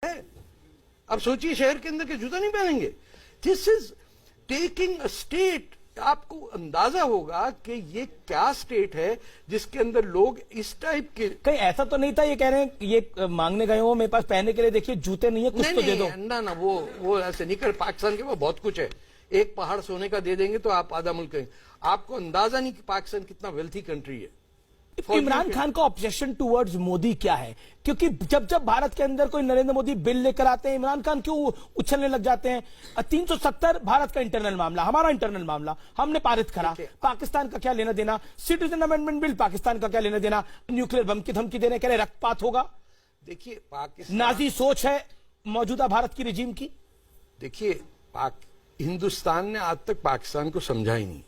है। अब सोचिए शहर के अंदर के जूता नहीं पहनेंगे। This is taking a state. आपको अंदाजा होगा कि ये क्या स्टेट है जिसके अंदर लोग इस टाइप के। कहीं ऐसा तो नहीं था ये कह रहे हैं ये मांगने गए हो मेरे पास पहनने के लिए, देखिए जूते नहीं है कुछ नहीं, तो दे दो। ना वो ऐसे नहीं कर। पाकिस्तान के पास बहुत कुछ है। एक पहाड़ सोने का दे देंगे तो आप आधा मुल्क करेंगे। आपको अंदाजा नहीं कि पाकिस्तान कितना वेल्थी कंट्री है। इमरान खान का ऑब्जेक्शन टुवर्ड्स मोदी क्या है? क्योंकि जब जब भारत के अंदर कोई नरेंद्र मोदी बिल लेकर आते हैं इमरान खान क्यों उछलने लग जाते हैं? 370 भारत का इंटरनल मामला, हमारा इंटरनल मामला, हमने पारित करा, पाकिस्तान का क्या लेना देना? सिटीजन अमेंडमेंट बिल, पाकिस्तान का क्या लेना देना? न्यूक्लियर बम की धमकी देने के लिए रक्तपात होगा। देखिए पाकिस्तान नाजी सोच है मौजूदा भारत की रिजीम की। देखिए हिंदुस्तान ने आज तक पाकिस्तान को समझा ही नहीं।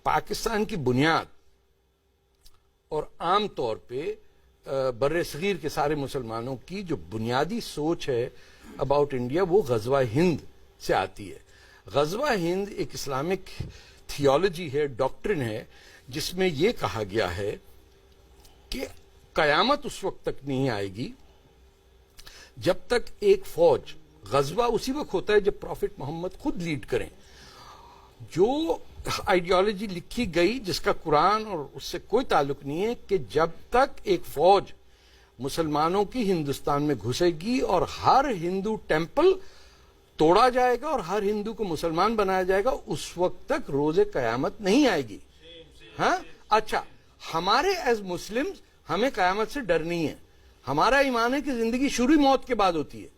पाकिस्तान की बुनियाद और आम तौर पे बर्रे सगीर के सारे मुसलमानों की जो बुनियादी सोच है अबाउट इंडिया वो गजवा हिंद से आती है। गजवा हिंद एक इस्लामिक थियोलॉजी है, डॉक्ट्रिन है, जिसमें यह कहा गया है कि कयामत उस वक्त तक नहीं आएगी जब तक एक फौज, गजवा उसी वक्त होता है जब प्रॉफिट मोहम्मद खुद लीड करें। जो आइडियोलॉजी लिखी गई जिसका कुरान और उससे कोई ताल्लुक नहीं है कि जब तक एक फौज मुसलमानों की हिंदुस्तान में घुसेगी और हर हिंदू टेंपल तोड़ा जाएगा और हर हिंदू को मुसलमान बनाया जाएगा, उस वक्त तक रोजे कयामत नहीं आएगी। हाँ अच्छा, हमारे एज मुस्लिम्स हमें कयामत से डर नहीं है। हमारा ईमान है कि जिंदगी शुरू मौत के बाद होती है।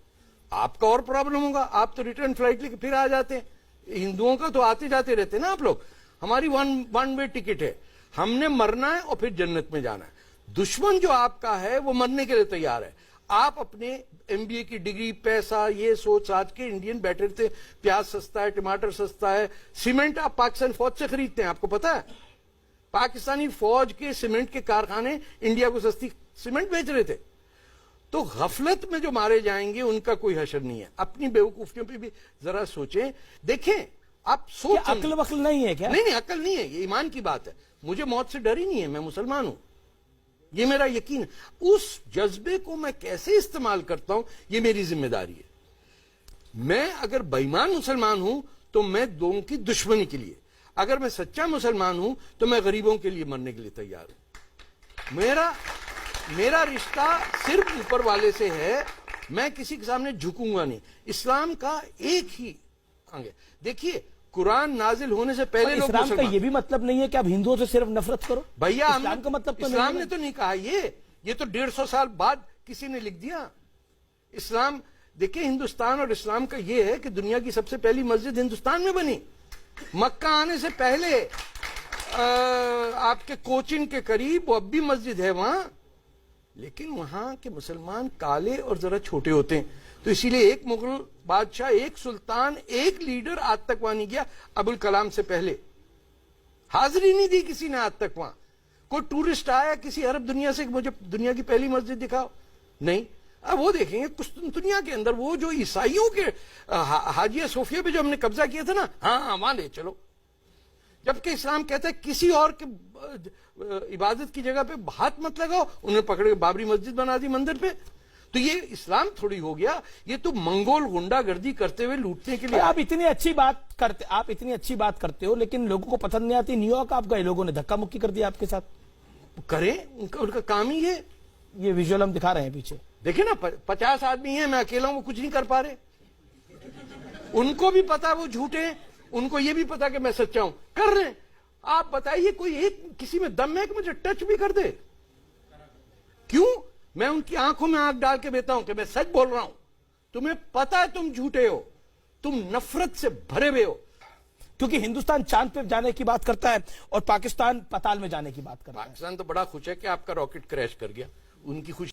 आपका और प्रॉब्लम होगा, आप तो रिटर्न फ्लाइट लेके फिर आ जाते हैं। हिंदुओं का तो आते जाते रहते हैं ना आप लोग। हमारी वन वे टिकट है, हमने मरना है और फिर जन्नत में जाना है। दुश्मन जो आपका है वो मरने के लिए तैयार है। आप अपने एमबीए की डिग्री, पैसा, ये सोच आज के इंडियन बैठे थे, प्याज सस्ता है, टमाटर सस्ता है, सीमेंट आप पाकिस्तान फौज से खरीदते हैं। आपको पता है पाकिस्तानी फौज के सीमेंट के कारखाने इंडिया को सस्ती सीमेंट बेच रहे थे। तो गफलत में जो मारे जाएंगे उनका कोई हशर नहीं है। अपनी बेवकूफियों पे भी जरा सोचें। देखें आप सोच, अक्ल वक्ल नहीं है क्या? नहीं अक्ल नहीं है, ये ईमान की बात है। मुझे मौत से डर ही नहीं है, मैं मुसलमान हूं, ये मेरा यकीन है। उस जज्बे को मैं कैसे इस्तेमाल करता हूं ये मेरी जिम्मेदारी है। मैं अगर बेईमान मुसलमान हूं तो मैं दोनों की दुश्मनी के लिए, अगर मैं सच्चा मुसलमान हूं तो मैं गरीबों के लिए मरने के लिए तैयार हूं। मेरा रिश्ता सिर्फ ऊपर वाले से है। मैं किसी के सामने झुकूंगा नहीं। इस्लाम का एक ही अंग है। देखिए कुरान नाजिल होने से पहले लोग इस्लाम का ये भी मतलब नहीं है कि आप हिंदुओं से सिर्फ नफरत करो भैया। इस्लाम का मतलब तो इस्लाम ने तो नहीं कहा ये तो 150 साल बाद किसी ने लिख दिया। इस्लाम देखिए, हिंदुस्तान और इस्लाम का ये है कि दुनिया की सबसे पहली मस्जिद हिंदुस्तान में बनी। मक्का आने से पहले आपके कोचिन के करीब वो अब भी मस्जिद है वहां, लेकिन वहां के मुसलमान काले और जरा छोटे होते हैं। तो इसीलिए एक मुगल बादशाह, एक सुल्तान, एक लीडर आज तक वहां नहीं गया। अबुल कलाम से पहले हाजिरी नहीं दी किसी ने आज तक वहां। कोई टूरिस्ट आया किसी अरब दुनिया से, मुझे दुनिया की पहली मस्जिद दिखाओ, नहीं। अब वो देखेंगे कुछ दुनिया के अंदर वो जो ईसाइयों के हाजिया सोफिया पे जो हमने कब्जा किया था ना, हाँ वहां ले चलो। जबकि इस्लाम कहता है किसी और के इबादत की जगह पे हाथ मत लगाओ। उन्हें पकड़ के बाबरी मस्जिद बना दी मंदिर पे। तो ये इस्लाम थोड़ी हो गया, ये तो मंगोल गुंडागर्दी करते हुए लूटने के लिए। आप इतनी अच्छी बात करते हो लेकिन लोगों को पसंद नहीं आती। न्यूयॉर्क आप गए, लोगों ने धक्का मुक्की कर दिया आपके साथ। करें, उनका काम ही है। ये विजुअल हम दिखा रहे हैं पीछे, देखिए ना, 50 आदमी हैं, मैं अकेला हूं, वो कुछ नहीं कर पा रहे। उनको भी पता वो झूठे हैं, उनको ये भी पता कि मैं सच्चा हूं, कर रहे हैं। आप बताइए कोई एक किसी में दम है कि मुझे टच भी कर दे? क्यों? मैं उनकी आंखों में आंख डाल के देता हूं कि मैं सच बोल रहा हूं। तुम्हें पता है तुम झूठे हो, तुम नफरत से भरे हुए हो। क्योंकि हिंदुस्तान चांद पे जाने की बात करता है और पाकिस्तान पाताल में जाने की बात करता है। पाकिस्तान तो बड़ा खुश है कि आपका रॉकेट क्रैश कर गया, उनकी खुशी